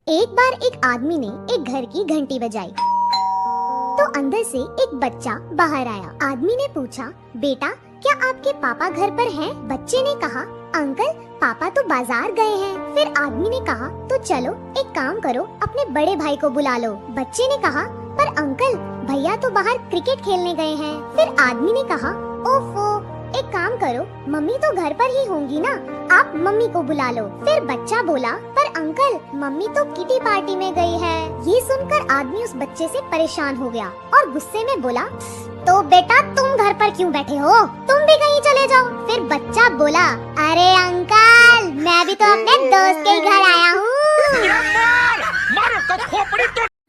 एक बार एक आदमी ने एक घर की घंटी बजाई तो अंदर से एक बच्चा बाहर आया। आदमी ने पूछा, बेटा क्या आपके पापा घर पर हैं? बच्चे ने कहा, अंकल पापा तो बाजार गए हैं। फिर आदमी ने कहा, तो चलो एक काम करो, अपने बड़े भाई को बुला लो। बच्चे ने कहा, पर अंकल भैया तो बाहर क्रिकेट खेलने गए हैं। फिर आदमी ने कहा, ओफो, एक काम करो, मम्मी तो घर पर ही होंगी ना, आप मम्मी को बुला लो। फिर बच्चा बोला, पर अंकल मम्मी तो किटी पार्टी में गई है। ये सुनकर आदमी उस बच्चे से परेशान हो गया और गुस्से में बोला, तो बेटा तुम घर पर क्यों बैठे हो, तुम भी कहीं चले जाओ। फिर बच्चा बोला, अरे अंकल मैं भी तो अपने दोस्त के घर आया हूँ।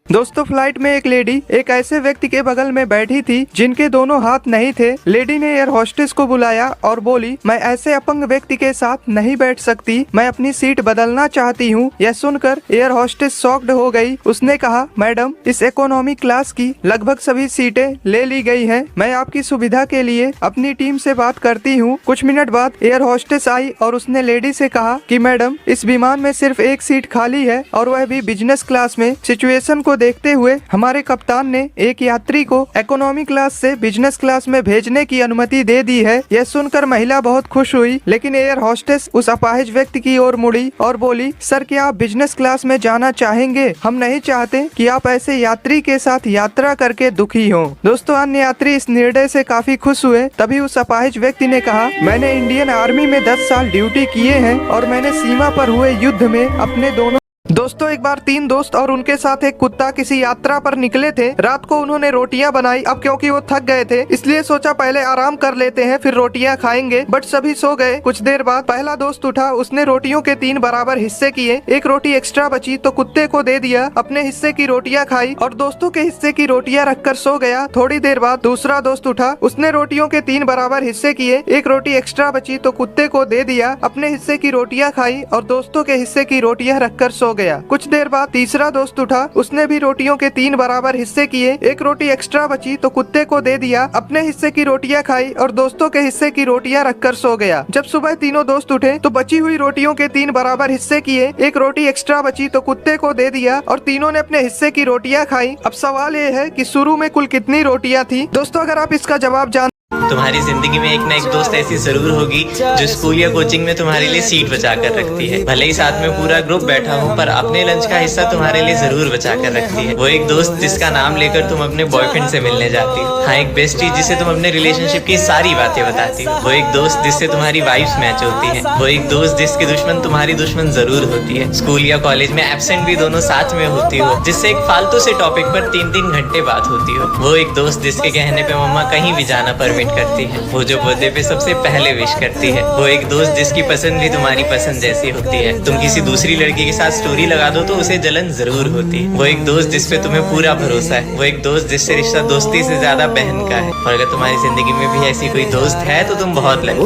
दोस्तों, फ्लाइट में एक लेडी एक ऐसे व्यक्ति के बगल में बैठी थी जिनके दोनों हाथ नहीं थे। लेडी ने एयर होस्टेस को बुलाया और बोली, मैं ऐसे अपंग व्यक्ति के साथ नहीं बैठ सकती, मैं अपनी सीट बदलना चाहती हूँ। यह सुनकर एयर होस्टेस शॉक्ड हो गई। उसने कहा, मैडम इस इकोनॉमी क्लास की लगभग सभी सीटें ले ली गई हैं। मैं आपकी सुविधा के लिए अपनी टीम से बात करती हूँ। कुछ मिनट बाद एयर होस्टेस आई और उसने लेडी से कहा कि मैडम इस विमान में सिर्फ एक सीट खाली है और वह भी बिजनेस क्लास में। सिचुएशन को देखते हुए हमारे कप्तान ने एक यात्री को इकोनॉमी क्लास से बिजनेस क्लास में भेजने की अनुमति दे दी है। यह सुनकर महिला बहुत खुश हुई, लेकिन एयर होस्टेस उस अपाहिज व्यक्ति की ओर मुड़ी और बोली, सर क्या आप बिजनेस क्लास में जाना चाहेंगे? हम नहीं चाहते कि आप ऐसे यात्री के साथ यात्रा करके दुखी हो। दोस्तों, अन्य यात्री इस निर्णय से काफी खुश हुए। तभी उस अपाहिज व्यक्ति ने कहा, मैंने इंडियन आर्मी में 10 साल ड्यूटी किए हैं और मैंने सीमा पर हुए युद्ध में अपने दोस्तों एक बार 3 दोस्त और उनके साथ एक कुत्ता किसी यात्रा पर निकले थे। रात को उन्होंने रोटियां बनाई। अब क्योंकि वो थक गए थे इसलिए सोचा पहले आराम कर लेते हैं फिर रोटियां खाएंगे, बट सभी सो गए। कुछ देर बाद पहला दोस्त उठा, उसने रोटियों के 3 बराबर हिस्से किए। एक रोटी एक्स्ट्रा बची तो कुत्ते को दे दिया, अपने हिस्से की रोटियां खाई और दोस्तों के हिस्से की रोटियां रखकर सो गया। थोड़ी देर बाद दूसरा दोस्त उठा, उसने रोटियों के 3 बराबर हिस्से किए। एक रोटी एक्स्ट्रा बची तो कुत्ते को दे दिया, अपने हिस्से की रोटियां खाई और दोस्तों के हिस्से की रोटियां रखकर सो गया। कुछ देर बाद तीसरा दोस्त उठा, उसने भी रोटियों के 3 बराबर हिस्से किए। एक रोटी एक्स्ट्रा बची तो कुत्ते को दे दिया, अपने हिस्से की रोटियां खाई और दोस्तों के हिस्से की रोटियां रखकर सो गया। जब सुबह तीनों दोस्त उठे तो बची हुई रोटियों के 3 बराबर हिस्से किए। एक रोटी एक्स्ट्रा बची तो कुत्ते को दे दिया और तीनों ने अपने हिस्से की रोटियां खाई। अब सवाल ये है कि शुरू में कुल कितनी रोटियां थी? दोस्तों अगर आप इसका जवाब जान तुम्हारी जिंदगी में एक ना एक दोस्त ऐसी जरूर होगी जो स्कूल या कोचिंग में तुम्हारे लिए सीट बचा कर रखती है। भले ही साथ में पूरा ग्रुप बैठा हो पर अपने लंच का हिस्सा तुम्हारे लिए जरूर बचा कर रखती है। वो एक दोस्त जिसका नाम लेकर तुम अपने बॉयफ्रेंड से मिलने जाती हो। हाँ, एक बेस्टी जिसे तुम अपने रिलेशनशिप की सारी बातें बताती हो। वो एक दोस्त जिससे तुम्हारी वाइब्स मैच होती है। वो एक दोस्त जिसकी दुश्मन तुम्हारी दुश्मन जरूर होती है। स्कूल या कॉलेज में एब्सेंट भी दोनों साथ में होती हो, जिससे एक फालतू से टॉपिक पर 3-3 घंटे बात होती हो। वो एक दोस्त जिसके कहने पे मम्मा कहीं भी जाना परमिट करती है। वो जो बर्थडे पे सबसे पहले विश करती है। वो एक दोस्त जिसकी पसंद भी तुम्हारी पसंद जैसी होती है। तुम किसी दूसरी लड़की के साथ स्टोरी लगा दो तो उसे जलन जरूर होती है। वो एक दोस्त जिस पे तुम्हें पूरा भरोसा है। वो एक दोस्त जिससे रिश्ता दोस्ती से ज्यादा बहन का है। और अगर तुम्हारी जिंदगी में भी ऐसी कोई दोस्त है तो तुम बहुत लकी।